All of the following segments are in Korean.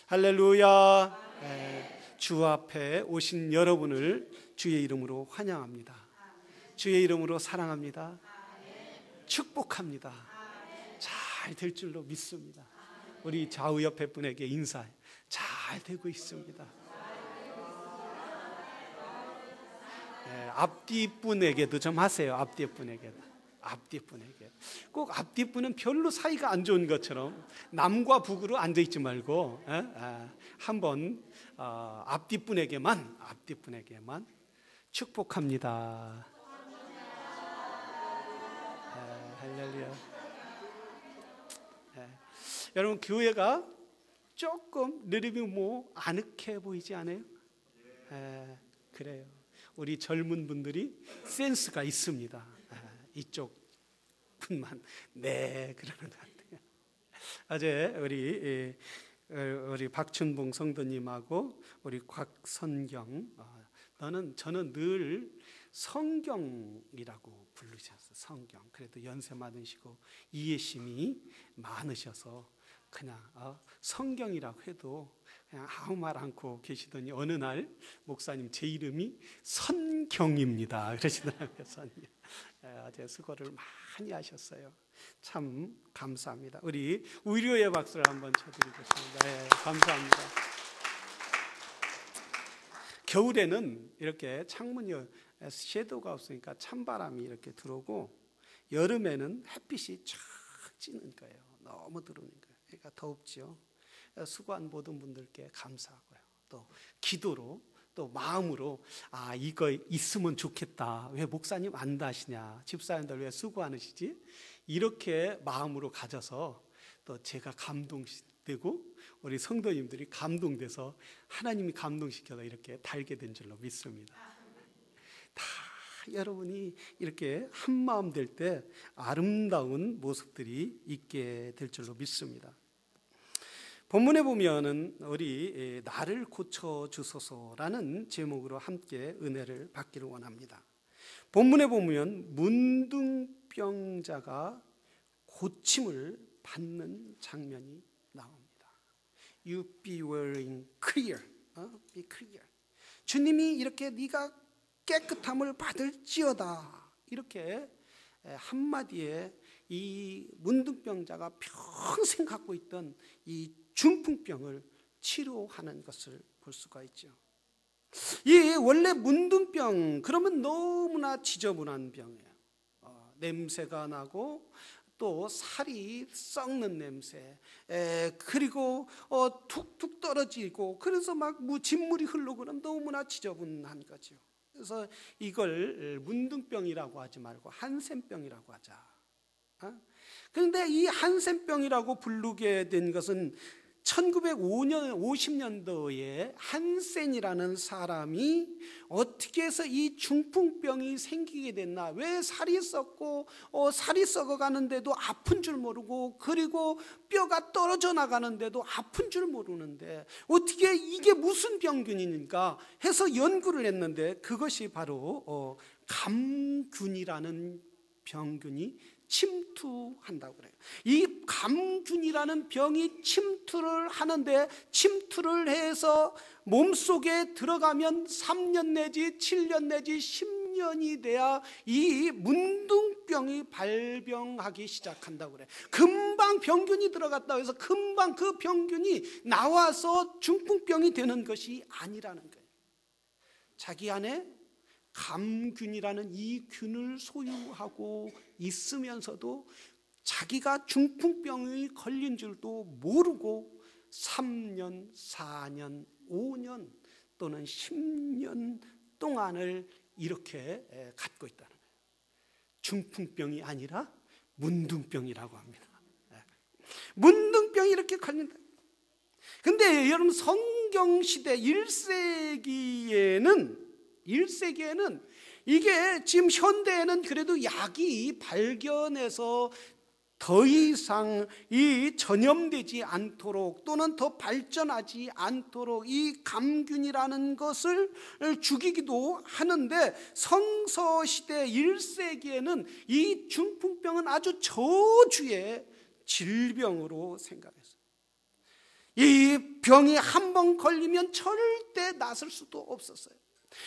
할렐루야. 주 앞에 오신 여러분을 주의 이름으로 환영합니다. 주의 이름으로 사랑합니다. 축복합니다. 잘 될 줄로 믿습니다. 우리 좌우 옆에 분에게 인사해. 잘 되고 있습니다. 앞뒤 분에게도 좀 하세요. 앞뒤 분에게도. 앞뒤 분에게. 꼭 앞뒤 분은 별로 사이가 안 좋은 것처럼 남과 북으로 앉아 있지 말고 한번 앞뒤 분에게만 축복합니다. 할렐루야. 여러분, 교회가 조금 느리면 아늑해 보이지 않아요? 그래요. 우리 젊은 분들이 센스가 있습니다. 이쪽 분만 그러는 것 같아요. 어제 우리 박춘봉 성도님하고 우리 곽선경, 저는 늘 성경이라고 부르셨어요. 성경. 그래도 연세 많으시고 이해심이 많으셔서 그냥 성경이라고 해도 그냥 아무 말 않고 계시더니 어느 날 목사님 제 이름이 선경입니다 그러시더라고요. 선경. 어제 수고를 많이 하셨어요. 참 감사합니다. 우리 위로의 박수를 한번 쳐드리겠습니다. 감사합니다. 겨울에는 이렇게 창문이 섀도우가 없으니까 찬바람이 이렇게 들어오고, 여름에는 햇빛이 쫙 찌는 거예요. 너무 들어오는 거예요. 그러니까 더웁죠. 수고한 모든 분들께 감사하고요. 또 기도로, 또 마음으로 이거 있으면 좋겠다. 왜 목사님 안 다시냐? 집사님들 왜 수고하시지? 이렇게 마음으로 가져서 또 제가 감동되고 우리 성도님들이 감동돼서 하나님이 감동시켜서 이렇게 달게 된 줄로 믿습니다. 다 여러분이 이렇게 한마음 될 때 아름다운 모습들이 있게 될 줄로 믿습니다. 본문에 보면은 우리 나를 고쳐주소서라는 제목으로 함께 은혜를 받기를 원합니다. 본문에 보면 문둥병자가 고침을 받는 장면이 나옵니다. You be wearing clear, be clear. 주님이 이렇게 네가 깨끗함을 받을지어다, 이렇게 한마디에 이 문둥병자가 평생 갖고 있던 이 중풍병을 치료하는 것을 볼 수가 있죠. 이 원래 문둥병 그러면 너무나 지저분한 병이에요. 냄새가 나고 또 살이 썩는 냄새, 그리고 툭툭 떨어지고, 그래서 막 진물이 흐르고 그러면 너무나 지저분한 거죠. 그래서 이걸 문둥병이라고 하지 말고 한센병이라고 하자. 그런데 이 한센병이라고 부르게 된 것은 1950년도에 한센이라는 사람이 어떻게 해서 이 중풍병이 생기게 됐나, 왜 살이 썩고 살이 썩어가는데도 아픈 줄 모르고, 그리고 뼈가 떨어져 나가는데도 아픈 줄 모르는데 어떻게 이게 무슨 병균인가 해서 연구를 했는데, 그것이 바로 감균이라는 병균이 침투한다고 그래요. 이 감균이라는 병이 침투를 하는데, 침투를 해서 몸속에 들어가면 3년 내지 7년 내지 10년이 돼야 이 문둥병이 발병하기 시작한다고 그래요. 금방 병균이 들어갔다고 해서 금방 그 병균이 나와서 중풍병이 되는 것이 아니라는 거예요. 자기 안에 감균이라는 이 균을 소유하고 있으면서도 자기가 중풍병이 걸린 줄도 모르고 3년, 4년, 5년 또는 10년 동안을 이렇게 갖고 있다는 거예요. 중풍병이 아니라 문둥병이라고 합니다. 문둥병이 이렇게 걸린다. 근데 여러분, 성경시대 1세기에는 이게 지금 현대에는 그래도 약이 발견해서 더 이상 이 전염되지 않도록 또는 더 발전하지 않도록 이 감균이라는 것을 죽이기도 하는데, 성서시대 1세기에는 이 중풍병은 아주 저주의 질병으로 생각했어요. 이 병이 한 번 걸리면 절대 낫을 수도 없었어요.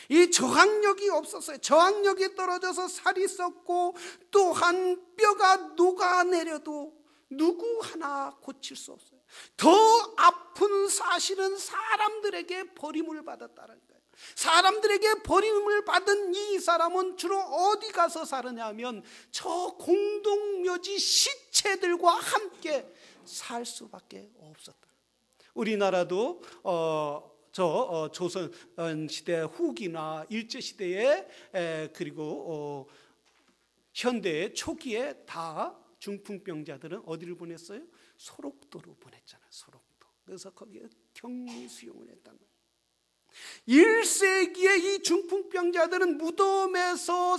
이 저항력이 없었어요. 저항력이 떨어져서 살이 썩고 또한 뼈가 녹아내려도 누구 하나 고칠 수 없어요. 더 아픈 사실은 사람들에게 버림을 받았다는 거예요. 사람들에게 버림을 받은 이 사람은 주로 어디 가서 살았냐면 저 공동묘지 시체들과 함께 살 수밖에 없었다. 우리나라도 조선 시대 후기나 일제 시대에 그리고 현대 초기에 다 중풍병자들은 어디를 보냈어요? 소록도로 보냈잖아요. 소록도. 그래서 거기에 격리 수용을 했단 말이에요. 1세기에 이 중풍병자들은 무덤에서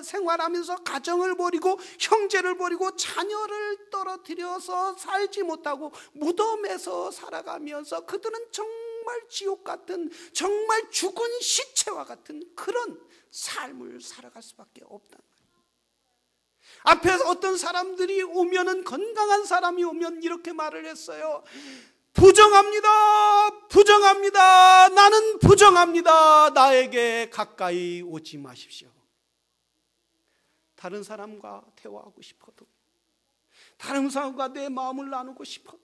생활하면서 가정을 버리고 형제를 버리고 자녀를 떨어뜨려서 살지 못하고 무덤에서 살아가면서 그들은 정말 지옥 같은, 정말 죽은 시체와 같은 그런 삶을 살아갈 수밖에 없다는 거예요. 앞에서 어떤 사람들이 오면은, 건강한 사람이 오면 이렇게 말을 했어요. 부정합니다. 부정합니다. 나는 부정합니다. 나에게 가까이 오지 마십시오. 다른 사람과 대화하고 싶어도, 다른 사람과 내 마음을 나누고 싶어도,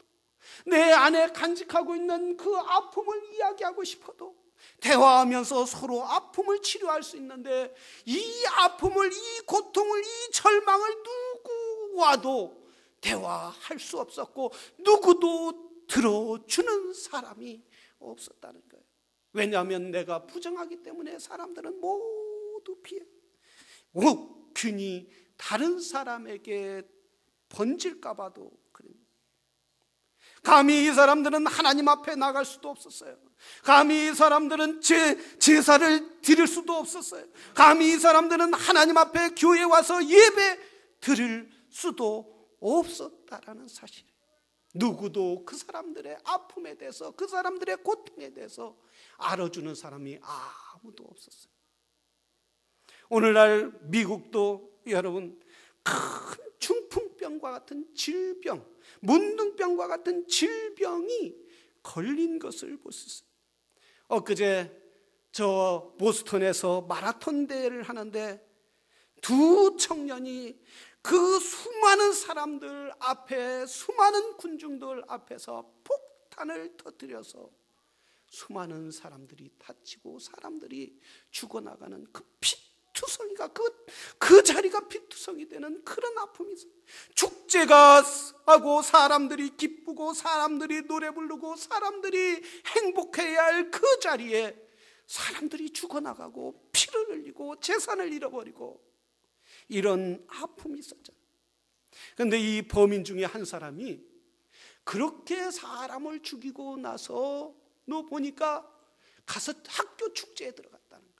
내 안에 간직하고 있는 그 아픔을 이야기하고 싶어도 대화하면서 서로 아픔을 치료할 수 있는데, 이 아픔을, 이 고통을, 이 절망을 누구와도 대화할 수 없었고 누구도 들어주는 사람이 없었다는 거예요. 왜냐하면 내가 부정하기 때문에 사람들은 모두 피해. 괜히 다른 사람에게 번질까 봐도 그럽니다. 감히 이 사람들은 하나님 앞에 나갈 수도 없었어요. 감히 이 사람들은 제사를 드릴 수도 없었어요. 감히 이 사람들은 하나님 앞에 교회에 와서 예배 드릴 수도 없었다라는 사실이에요. 누구도 그 사람들의 아픔에 대해서, 그 사람들의 고통에 대해서 알아주는 사람이 아무도 없었어요. 오늘날 미국도 여러분 큰 중풍병과 같은 질병, 문둥병과 같은 질병이 걸린 것을 볼 수 있어요. 엊그제 저 보스턴에서 마라톤 대회를 하는데 두 청년이 그 수많은 사람들 앞에, 수많은 군중들 앞에서 폭탄을 터뜨려서 수많은 사람들이 다치고 사람들이 죽어나가는 그 피투성이가, 그 자리가 피투성이 되는 그런 아픔이 있어요. 축제가 하고 사람들이 기쁘고 사람들이 노래 부르고 사람들이 행복해야 할 그 자리에 사람들이 죽어나가고 피를 흘리고 재산을 잃어버리고 이런 아픔이 있었잖아요. 그런데 이 범인 중에 한 사람이 그렇게 사람을 죽이고 나서 너 보니까 가서 학교 축제에 들어갔다는 거예요.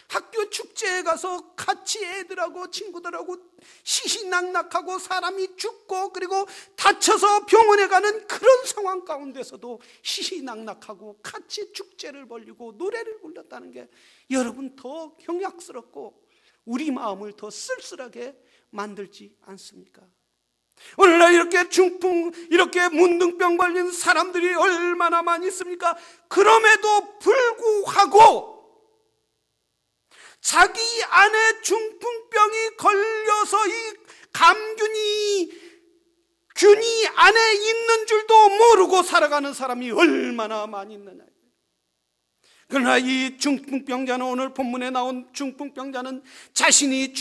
학교 축제에 가서 같이 애들하고 친구들하고 시시낙낙하고 사람이 죽고 그리고 다쳐서 병원에 가는 그런 상황 가운데서도 시시낙낙하고 같이 축제를 벌이고 노래를 불렀다는 게 여러분 더 경악스럽고 우리 마음을 더 쓸쓸하게 만들지 않습니까? 오늘날 이렇게 중풍, 이렇게 문둥병 걸린 사람들이 얼마나 많이 있습니까? 그럼에도 불구하고 자기 안에 중풍병이 걸려서 이 균이 안에 있는 줄도 모르고 살아가는 사람이 얼마나 많이 있느냐. 그러나 이 중풍병자는, 오늘 본문에 나온 중풍병자는 자신이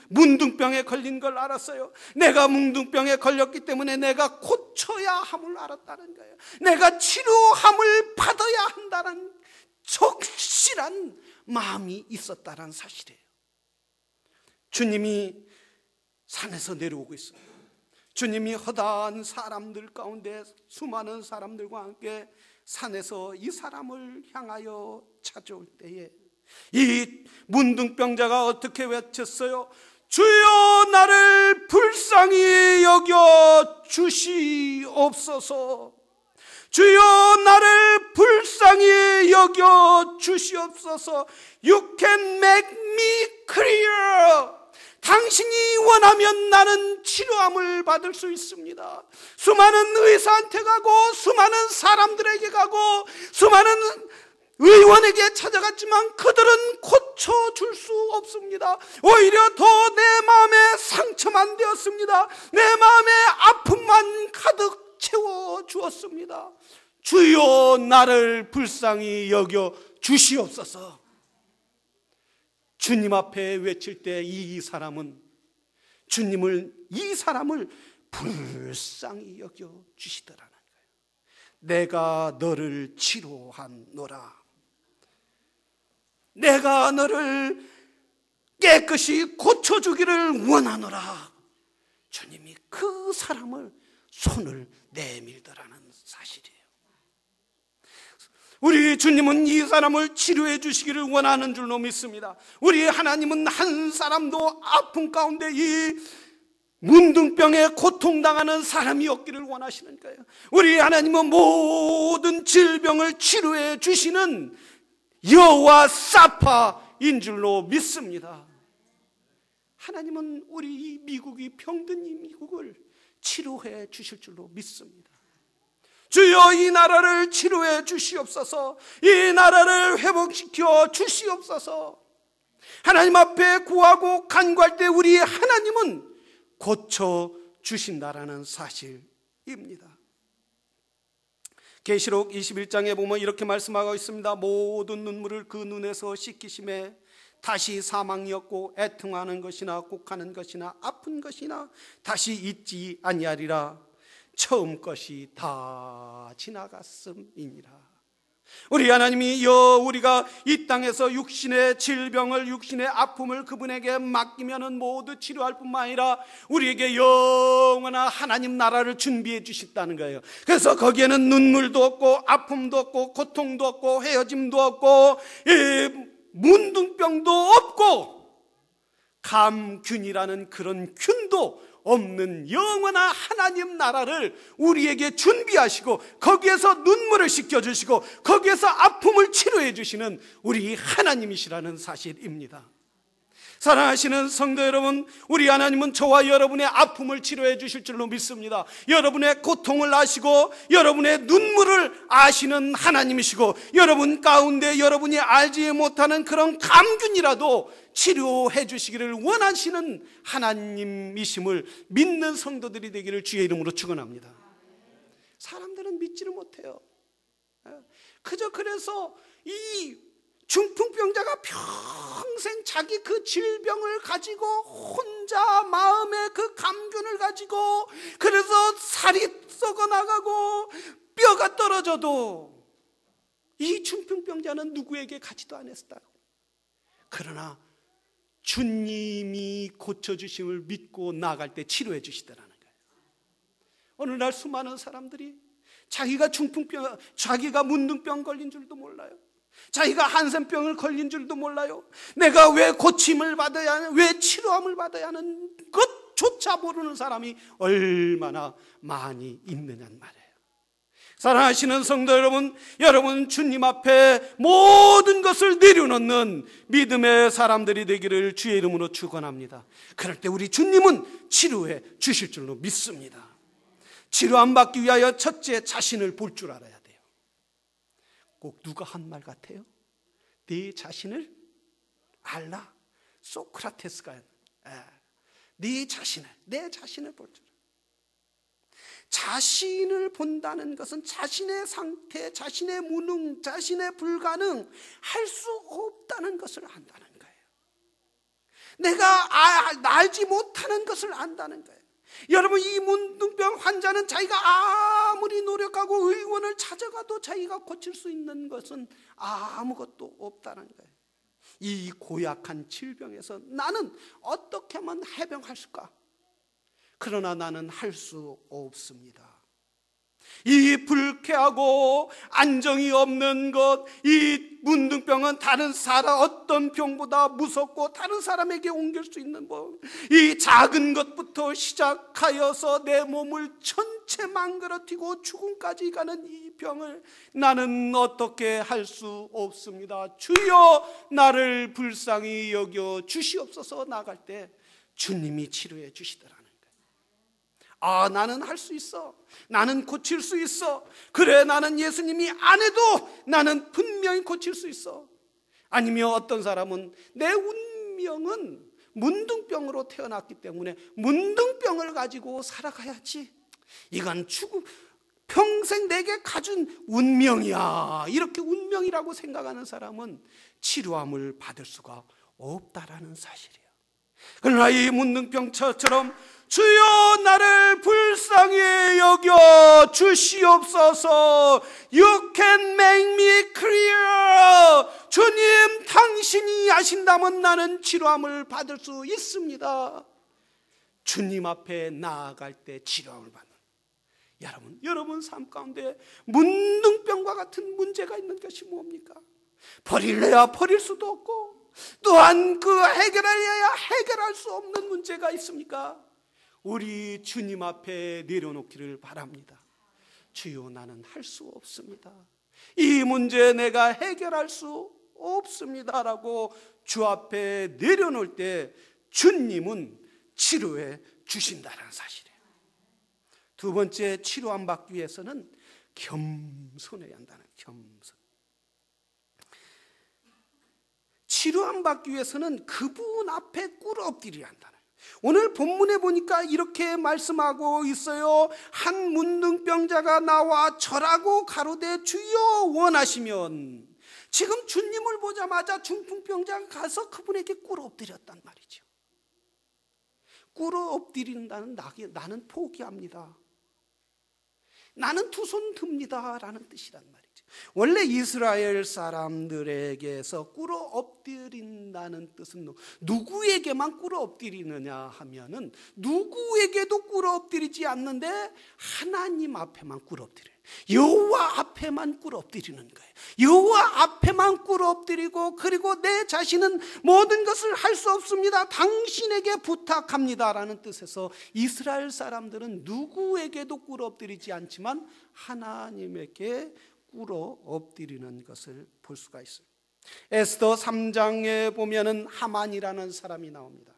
문둥병에 걸린 걸 알았어요. 내가 문둥병에 걸렸기 때문에 내가 고쳐야 함을 알았다는 거예요. 내가 치료함을 받아야 한다는 적실한 마음이 있었다는 사실이에요. 주님이 산에서 내려오고 있어요. 주님이 허다한 사람들 가운데 수많은 사람들과 함께 산에서 이 사람을 향하여 찾아올 때에 이 문둥병자가 어떻게 외쳤어요? 주여 나를 불쌍히 여겨 주시옵소서. 주여 나를 불쌍히 여겨 주시옵소서. You can make me clear. 당신이 원하면 나는 치료함을 받을 수 있습니다. 수많은 의사한테 가고 수많은 사람들에게 가고 수많은 의원에게 찾아갔지만 그들은 고쳐줄 수 없습니다. 오히려 더 내 마음에 상처만 되었습니다. 내 마음에 아픔만 가득 채워주었습니다. 주여 나를 불쌍히 여겨 주시옵소서. 주님 앞에 외칠 때 이 사람은 이 사람을 불쌍히 여겨 주시더라는 거예요. 내가 너를 치료하노라. 내가 너를 깨끗이 고쳐주기를 원하노라. 주님이 그 사람을 손을 내밀더라는 사실이에요. 우리 주님은 이 사람을 치료해 주시기를 원하는 줄로 믿습니다. 우리 하나님은 한 사람도 아픔 가운데 이 문둥병에 고통당하는 사람이 없기를 원하시는 거예요. 우리 하나님은 모든 질병을 치료해 주시는 여호와 사파인 줄로 믿습니다. 하나님은 우리 이 미국이 병든 이 미국을 치료해 주실 줄로 믿습니다. 주여 이 나라를 치료해 주시옵소서. 이 나라를 회복시켜 주시옵소서. 하나님 앞에 구하고 간구할 때 우리 하나님은 고쳐 주신다라는 사실입니다. 계시록 21장에 보면 이렇게 말씀하고 있습니다. 모든 눈물을 그 눈에서 씻기심에 다시 사망이 없고 애통하는 것이나 곡하는 것이나 아픈 것이나 다시 있지 아니하리라. 처음 것이 다 지나갔음이니라. 우리 하나님이 우리가 이 땅에서 육신의 질병을, 육신의 아픔을 그분에게 맡기면은 모두 치료할 뿐만 아니라 우리에게 영원한 하나님 나라를 준비해 주셨다는 거예요. 그래서 거기에는 눈물도 없고 아픔도 없고 고통도 없고 헤어짐도 없고 문둥병도 없고 감균이라는 그런 균도 없는 영원한 하나님 나라를 우리에게 준비하시고 거기에서 눈물을 씻겨주시고 거기에서 아픔을 치료해 주시는 우리 하나님이시라는 사실입니다. 사랑하시는 성도 여러분, 우리 하나님은 저와 여러분의 아픔을 치료해 주실 줄로 믿습니다. 여러분의 고통을 아시고 여러분의 눈물을 아시는 하나님이시고 여러분 가운데 여러분이 알지 못하는 그런 감균이라도 치료해 주시기를 원하시는 하나님이심을 믿는 성도들이 되기를 주의 이름으로 축원합니다. 사람들은 믿지를 못해요. 그저 그래서 이 중풍병자가 평생 자기 그 질병을 가지고 혼자 마음의 그 감균을 가지고 그래서 살이 썩어나가고 뼈가 떨어져도 이 중풍병자는 누구에게 가지도 않았다. 그러나 주님이 고쳐주심을 믿고 나아갈 때 치료해 주시더라는 거예요. 오늘날 수많은 사람들이 자기가 중풍병, 자기가 문둥병 걸린 줄도 몰라요. 자기가 한센병을 걸린 줄도 몰라요. 내가 왜 고침을 받아야 하는, 왜 치료함을 받아야 하는 것조차 모르는 사람이 얼마나 많이 있느냐는 말이에요. 사랑하시는 성도 여러분, 여러분 주님 앞에 모든 것을 내려놓는 믿음의 사람들이 되기를 주의 이름으로 축원합니다. 그럴 때 우리 주님은 치료해 주실 줄로 믿습니다. 치료함 받기 위하여 첫째 자신을 볼 줄 알아야 돼요. 꼭 누가 한 말 같아요? 네 자신을 알라. 소크라테스가 네 자신을, 내 자신을 볼 줄. 자신을 본다는 것은 자신의 상태, 자신의 무능, 자신의 불가능, 할 수 없다는 것을 안다는 거예요. 내가 알지 못하는 것을 안다는 거예요. 여러분, 이 문둥병 환자는 자기가 아무리 노력하고 의원을 찾아가도 자기가 고칠 수 있는 것은 아무것도 없다는 거예요. 이 고약한 질병에서 나는 어떻게 하면 해병할까? 그러나 나는 할 수 없습니다. 이 불쾌하고 안정이 없는 것, 이 문둥병은 다른 사람 어떤 병보다 무섭고 다른 사람에게 옮길 수 있는 법, 이 작은 것부터 시작하여서 내 몸을 전체 망가뜨리고 죽음까지 가는 이 병을 나는 어떻게 할 수 없습니다. 주여 나를 불쌍히 여겨 주시옵소서. 나갈 때 주님이 치료해 주시더라는 거예요. 아, 나는 할 수 있어. 나는 고칠 수 있어. 그래, 나는 예수님이 안 해도 나는 분명히 고칠 수 있어. 아니면 어떤 사람은 내 운명은 문둥병으로 태어났기 때문에 문둥병을 가지고 살아가야지. 이건 평생 내게 가진 운명이야. 이렇게 운명이라고 생각하는 사람은 치료함을 받을 수가 없다라는 사실이에요. 그러나 이 문둥병처럼 주여 나를 불쌍히 여겨 주시옵소서. You can make me clear. 주님, 당신이 하신다면 나는 치료함을 받을 수 있습니다. 주님 앞에 나아갈 때 치료함을 받는, 여러분 삶 가운데 문둥병과 같은 문제가 있는 것이 뭡니까? 버릴래야 버릴 수도 없고, 또한 해결해야 해결할 수 없는 문제가 있습니까? 우리 주님 앞에 내려놓기를 바랍니다. 주여, 나는 할 수 없습니다. 이 문제 내가 해결할 수 없습니다라고 주 앞에 내려놓을 때 주님은 치료해 주신다는 사실이에요. 두 번째, 치료함 받기 위해서는 겸손해야 한다는, 겸손. 치료함 받기 위해서는 그분 앞에 꿇어 엎드려야 한다는. 오늘 본문에 보니까 이렇게 말씀하고 있어요. 한 문둥병자가 나와 절하고 가로되 주여 원하시면. 지금 주님을 보자마자 중풍병자가 가서 그분에게 꿇어 엎드렸단 말이죠. 꿇어 엎드린다는, 나는 포기합니다, 나는 두 손 듭니다 라는 뜻이란 말이죠. 원래 이스라엘 사람들에게서 꿇어 엎드린다는 뜻은 누구에게만 꿇어 엎드리느냐 하면은 누구에게도 꿇어 엎드리지 않는데 하나님 앞에만 꿇어 엎드려요. 여호와 앞에만 꿇어 엎드리는 거예요. 여호와 앞에만 꿇어 엎드리고, 그리고 내 자신은 모든 것을 할 수 없습니다, 당신에게 부탁합니다 라는 뜻에서 이스라엘 사람들은 누구에게도 꿇어 엎드리지 않지만 하나님에게 꿇어 엎드리는 것을 볼 수가 있어요. 에스더 3장에 보면은 하만이라는 사람이 나옵니다.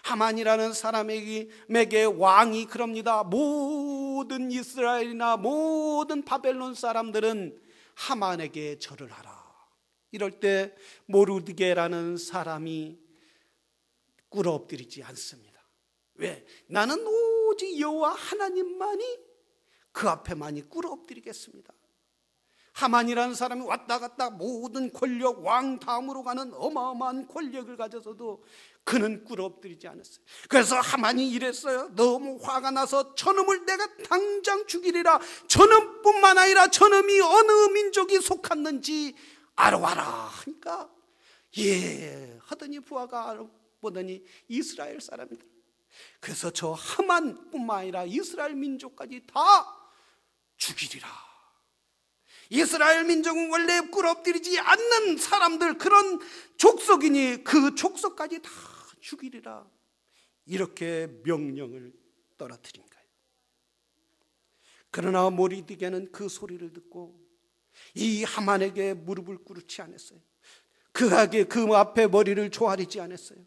하만이라는 사람에게 왕이 그럽니다. 모든 이스라엘이나 모든 바벨론 사람들은 하만에게 절을 하라. 이럴 때 모르드게라는 사람이 꿇어 엎드리지 않습니다. 왜? 나는 오직 여호와 하나님만이 그 앞에만이 꿇어 엎드리겠습니다. 하만이라는 사람이 왔다 갔다 모든 권력, 왕 다음으로 가는 어마어마한 권력을 가져서도 그는 꿇어 엎드리지 않았어요. 그래서 하만이 이랬어요. 너무 화가 나서 저놈을 내가 당장 죽이리라. 저놈뿐만 아니라 저놈이 어느 민족이 속았는지 알아와라 하니까 하더니 부하가 알아보더니 이스라엘 사람이다. 그래서 저 하만뿐만 아니라 이스라엘 민족까지 다 죽이리라. 이스라엘 민족은 원래 꿇어 엎드리지 않는 사람들, 그런 족속이니 그 족속까지 다 죽이리라. 이렇게 명령을 떨어뜨린 거예요. 그러나 모르드게는 그 소리를 듣고 이 하만에게 무릎을 꿇지 않았어요. 그에게 그 앞에 머리를 조아리지 않았어요.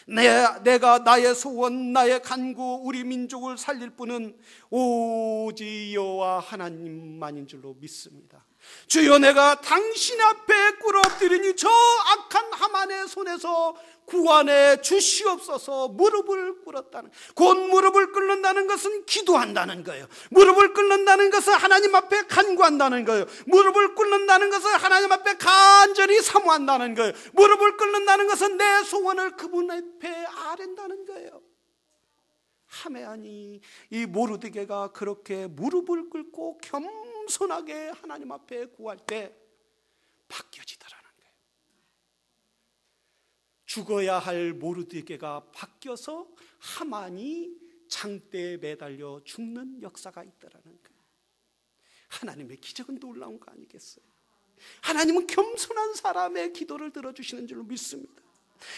내가 나의 소원, 나의 간구, 우리 민족을 살릴 분은 오직 여호와 하나님만인 줄로 믿습니다. 주여, 내가 당신 앞에 꿇어 엎드리니 저 악한 하만의 손에서 구원해 주시옵소서. 무릎을 꿇었다는, 곧 무릎을 꿇는다는 것은 기도한다는 거예요. 무릎을 꿇는다는 것은 하나님 앞에 간구한다는 거예요. 무릎을 꿇는다는 것은 하나님 앞에 간절히 사모한다는 거예요. 무릎을 꿇는다는 것은 내 소원을 그분 앞에 아랜다는 거예요. 하메안이, 이 모르드게가 그렇게 무릎을 꿇고 겸손하게 하나님 앞에 구할 때 바뀌어지더라는 거예요. 죽어야 할 모르드게가 바뀌어서 하만이 장대에 매달려 죽는 역사가 있더라는 거예요. 하나님의 기적은 놀라운 거 아니겠어요? 하나님은 겸손한 사람의 기도를 들어주시는 줄로 믿습니다.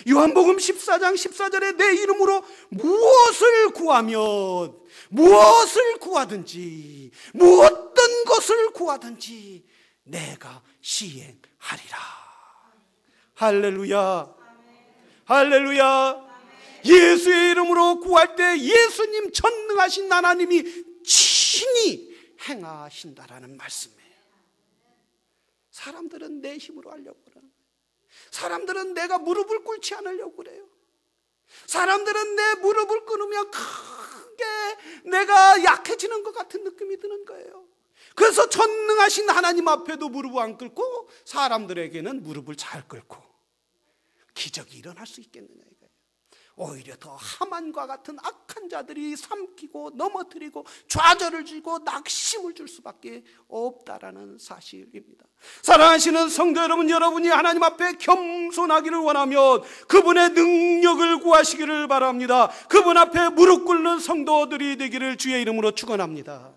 요한복음 14장 14절에 내 이름으로 무엇을 구하면, 무엇을 구하든지, 무엇든 것을 구하든지 내가 시행하리라. 할렐루야, 할렐루야. 예수의 이름으로 구할 때 예수님 전능하신 하나님이 친히 행하신다라는 말씀이에요. 사람들은 내 힘으로 하려고 그러는 거예요. 사람들은 내가 무릎을 꿇지 않으려고 그래요. 사람들은 내 무릎을 꿇으면 크게 내가 약해지는 것 같은 느낌이 드는 거예요. 그래서 전능하신 하나님 앞에도 무릎을 안 꿇고 사람들에게는 무릎을 잘 꿇고 기적이 일어날 수 있겠느냐 이거예요. 오히려 더 하만과 같은 악한 자들이 삼키고 넘어뜨리고 좌절을 주고 낙심을 줄 수밖에 없다라는 사실입니다. 사랑하시는 성도 여러분, 여러분이 하나님 앞에 겸손하기를 원하면 그분의 능력을 구하시기를 바랍니다. 그분 앞에 무릎 꿇는 성도들이 되기를 주의 이름으로 축원합니다.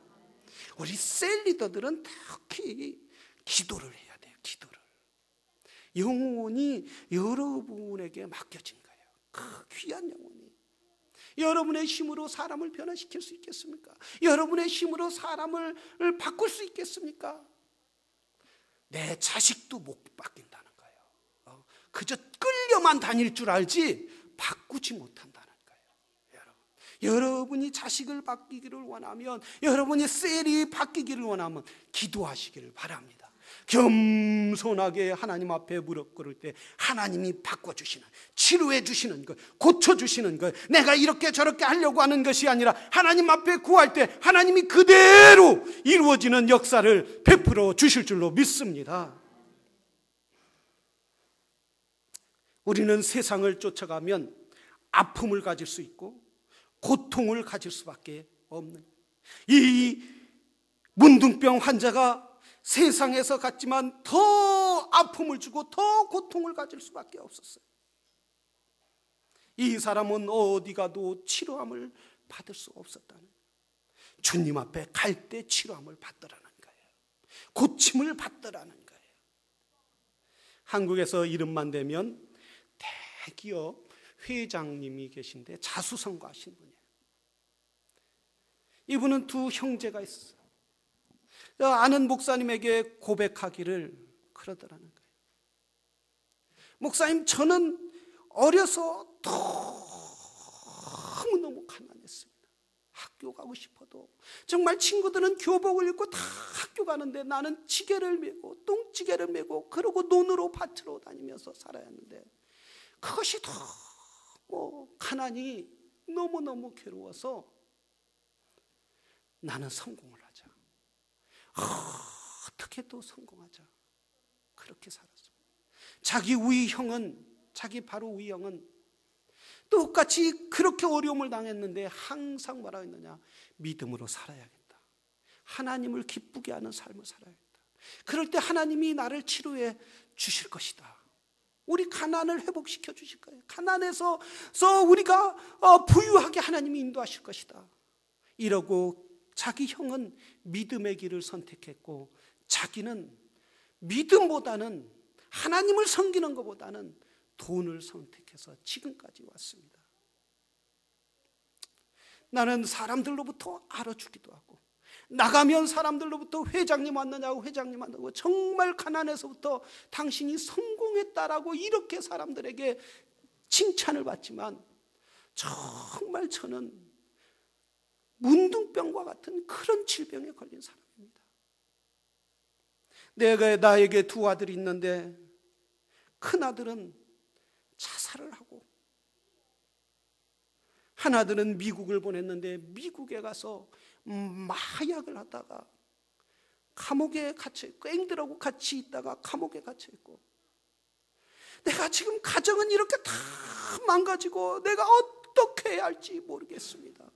우리 셀 리더들은 특히 기도를 해야 돼요. 기도를. 영혼이 여러분에게 맡겨진 거예요. 그 귀한 영혼이. 여러분의 힘으로 사람을 변화시킬 수 있겠습니까? 여러분의 힘으로 사람을 바꿀 수 있겠습니까? 내 자식도 못 바뀐다는 거예요. 그저 끌려만 다닐 줄 알지 바꾸지 못한다는 거예요. 여러분이 자식을 바뀌기를 원하면, 여러분이 셀이 바뀌기를 원하면 기도하시기를 바랍니다. 겸손하게 하나님 앞에 무릎 꿇을 때 하나님이 바꿔주시는, 치료해 주시는 것, 고쳐주시는 것, 내가 이렇게 저렇게 하려고 하는 것이 아니라 하나님 앞에 구할 때 하나님이 그대로 이루어지는 역사를 베풀어 주실 줄로 믿습니다. 우리는 세상을 쫓아가면 아픔을 가질 수 있고 고통을 가질 수밖에 없는, 이 문둥병 환자가 세상에서 갔지만 더 아픔을 주고 더 고통을 가질 수밖에 없었어요. 이 사람은 어디 가도 치료함을 받을 수 없었다는 거예요. 주님 앞에 갈 때 치료함을 받더라는 거예요. 고침을 받더라는 거예요. 한국에서 이름만 대면 대기업 회장님이 계신데 자수성가하신 분이에요. 이분은 두 형제가 있어요. 아는 목사님에게 고백하기를 그러더라는 거예요. 목사님, 저는 어려서 너무너무 가난했습니다. 학교 가고 싶어도, 정말 친구들은 교복을 입고 다 학교 가는데 나는 지게를 메고 똥지게를 메고 그러고 논으로 밭으로 다니면서 살아야 하는데, 그것이 너무 가난이 너무너무 괴로워서 나는 성공을 하자, 어떻게 또 성공하자, 그렇게 살았습니다. 자기 우리 형은, 자기 바로 우리 형은 똑같이 그렇게 어려움을 당했는데 항상 뭐라고 했느냐, 믿음으로 살아야겠다, 하나님을 기쁘게 하는 삶을 살아야겠다, 그럴 때 하나님이 나를 치료해 주실 것이다, 우리 가난을 회복시켜 주실 거예요, 가난에서 우리가 부유하게 하나님이 인도하실 것이다, 이러고 자기 형은 믿음의 길을 선택했고, 자기는 믿음보다는, 하나님을 섬기는 것보다는 돈을 선택해서 지금까지 왔습니다. 나는 사람들로부터 알아주기도 하고, 나가면 사람들로부터 회장님 왔느냐고, 회장님 왔느냐고, 정말 가난해서부터 당신이 성공했다라고 이렇게 사람들에게 칭찬을 받지만, 정말 저는 문둥병과 같은 그런 질병에 걸린 사람입니다. 나에게 두 아들이 있는데 큰아들은 자살을 하고, 한아들은 미국을 보냈는데 미국에 가서 마약을 하다가 감옥에 갇혀있고, 앵들하고 같이 있다가 감옥에 갇혀있고, 내가 지금 가정은 이렇게 다 망가지고 내가 어떻게 해야 할지 모르겠습니다.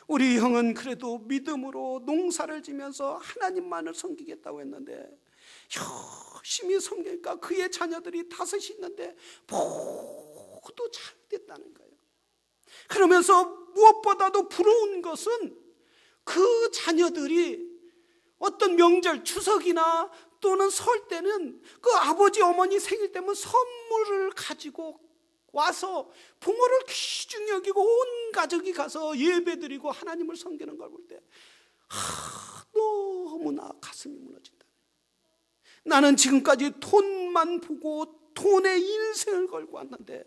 우리 형은 그래도 믿음으로 농사를 지면서 하나님만을 섬기겠다고 했는데 열심히 섬기니까 그의 자녀들이 5이 있는데 모두 잘 됐다는 거예요. 그러면서 무엇보다도 부러운 것은 그 자녀들이 어떤 명절, 추석이나 또는 설 때는 그 아버지 어머니 생일 때면 선물을 가지고 와서 부모를 귀중히 여기고 온 가족이 가서 예배드리고 하나님을 섬기는 걸 볼 때 너무나 가슴이 무너진다. 나는 지금까지 돈만 보고 돈에 인생을 걸고 왔는데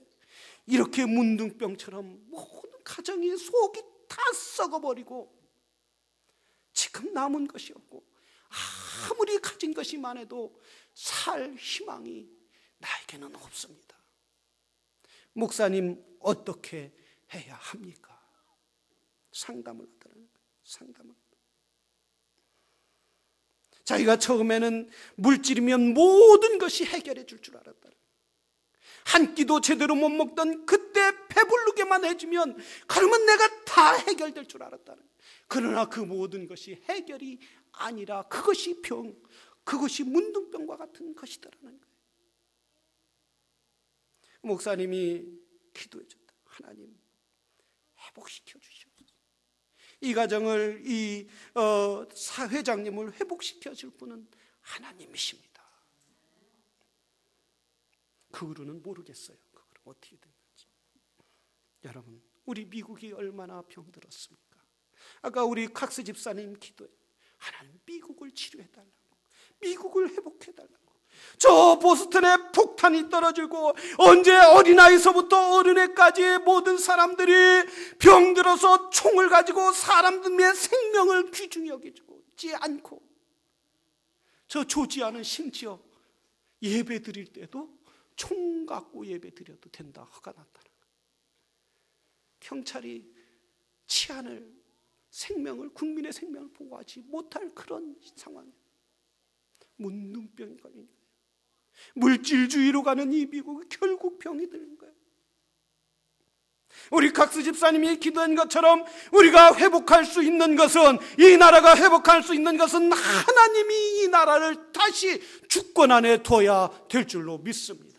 이렇게 문둥병처럼 모든 가정이 속이 다 썩어버리고 지금 남은 것이 없고 아무리 가진 것이만 해도 살 희망이 나에게는 없습니다. 목사님, 어떻게 해야 합니까? 상담을 하더라는 거예요. 상담을. 자기가 처음에는 물질이면 모든 것이 해결해 줄 줄 알았다. 한 끼도 제대로 못 먹던 그때 배부르게만 해주면 그러면 내가 다 해결될 줄 알았다. 그러나 그 모든 것이 해결이 아니라 그것이 병, 그것이 문둥병과 같은 것이더라는 거예요. 목사님이 기도해 줬다. 하나님, 회복시켜 주시옵소서. 이 가정을, 이 사회장님을 회복시켜 줄 분은 하나님이십니다. 그 후로는 모르겠어요. 그걸 어떻게 됐는지. 여러분, 우리 미국이 얼마나 병들었습니까? 아까 우리 칵스 집사님 기도해. 하나님, 미국을 치료해달라고, 미국을 회복해달라고. 저 보스턴에 폭탄이 떨어지고 언제 어린아이서부터 어른애까지 모든 사람들이 병들어서 총을 가지고 사람들의 생명을 귀중히 여기지 않고, 저 조지아는 심지어 예배 드릴 때도 총 갖고 예배 드려도 된다, 허가 났다는 거예요. 경찰이 치안을, 생명을, 국민의 생명을 보호하지 못할 그런 상황이에요. 문둥병이 걸린 거예요. 물질주의로 가는 이 미국은 결국 병이 드는 거예요. 우리 각스 집사님이 기도한 것처럼 우리가 회복할 수 있는 것은, 이 나라가 회복할 수 있는 것은 하나님이 이 나라를 다시 주권 안에 둬야 될 줄로 믿습니다.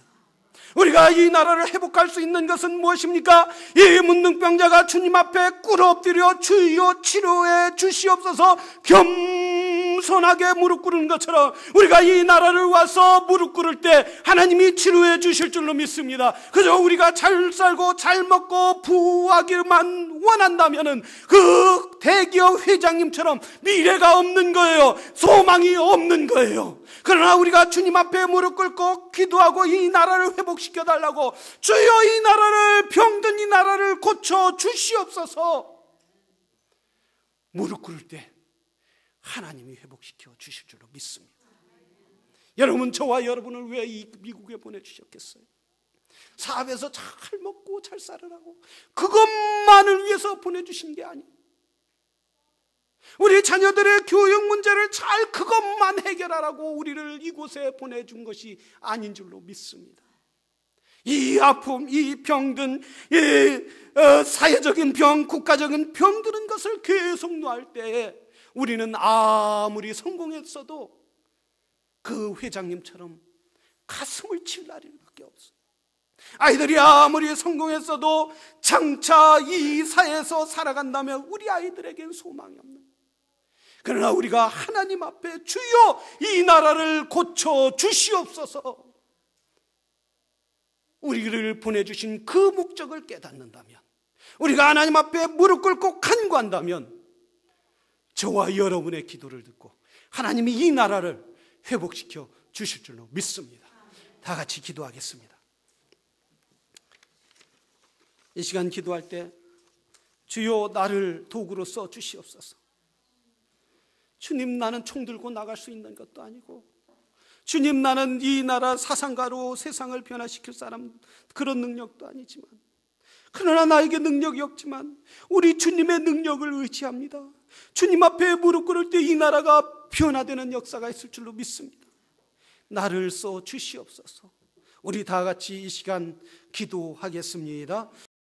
우리가 이 나라를 회복할 수 있는 것은 무엇입니까? 이 문둥병자가 주님 앞에 꿇어 엎드려 주여 치료해 주시옵소서 겸손하게 무릎 꿇은 것처럼 우리가 이 나라를 와서 무릎 꿇을 때 하나님이 치료해 주실 줄로 믿습니다. 그저 우리가 잘 살고 잘 먹고 부하기만 원한다면은 그 대기업 회장님처럼 미래가 없는 거예요. 소망이 없는 거예요. 그러나 우리가 주님 앞에 무릎 꿇고 기도하고 이 나라를 회복시켜 달라고, 주여 이 나라를, 병든 이 나라를 고쳐 주시옵소서, 무릎 꿇을 때 하나님이 회복시켜 주실 줄로 믿습니다. 여러분, 저와 여러분을 왜 이 미국에 보내주셨겠어요? 사업에서 잘 먹고 잘 살으라고, 그것만을 위해서 보내주신 게 아니에요. 우리 자녀들의 교육 문제를 잘 그것만 해결하라고 우리를 이곳에 보내준 것이 아닌 줄로 믿습니다. 이 아픔, 이 병든, 이 사회적인 병, 국가적인 병드는 것을 계속 놓을 때에 우리는 아무리 성공했어도 그 회장님처럼 가슴을 칠 날밖에 없어요. 아이들이 아무리 성공했어도 장차 이 사회에서 살아간다면 우리 아이들에겐 소망이 없는. 그러나 우리가 하나님 앞에 주여 이 나라를 고쳐 주시옵소서, 우리를 보내주신 그 목적을 깨닫는다면, 우리가 하나님 앞에 무릎 꿇고 간구한다면 저와 여러분의 기도를 듣고 하나님이 이 나라를 회복시켜 주실 줄로 믿습니다. 다 같이 기도하겠습니다. 이 시간 기도할 때 주여 나를 도구로 써 주시옵소서. 주님, 나는 총 들고 나갈 수 있는 것도 아니고, 주님, 나는 이 나라 사상가로 세상을 변화시킬 사람, 그런 능력도 아니지만, 그러나 나에게 능력이 없지만 우리 주님의 능력을 의지합니다. 주님 앞에 무릎 꿇을 때 이 나라가 변화되는 역사가 있을 줄로 믿습니다. 나를 써 주시옵소서. 우리 다 같이 이 시간 기도하겠습니다.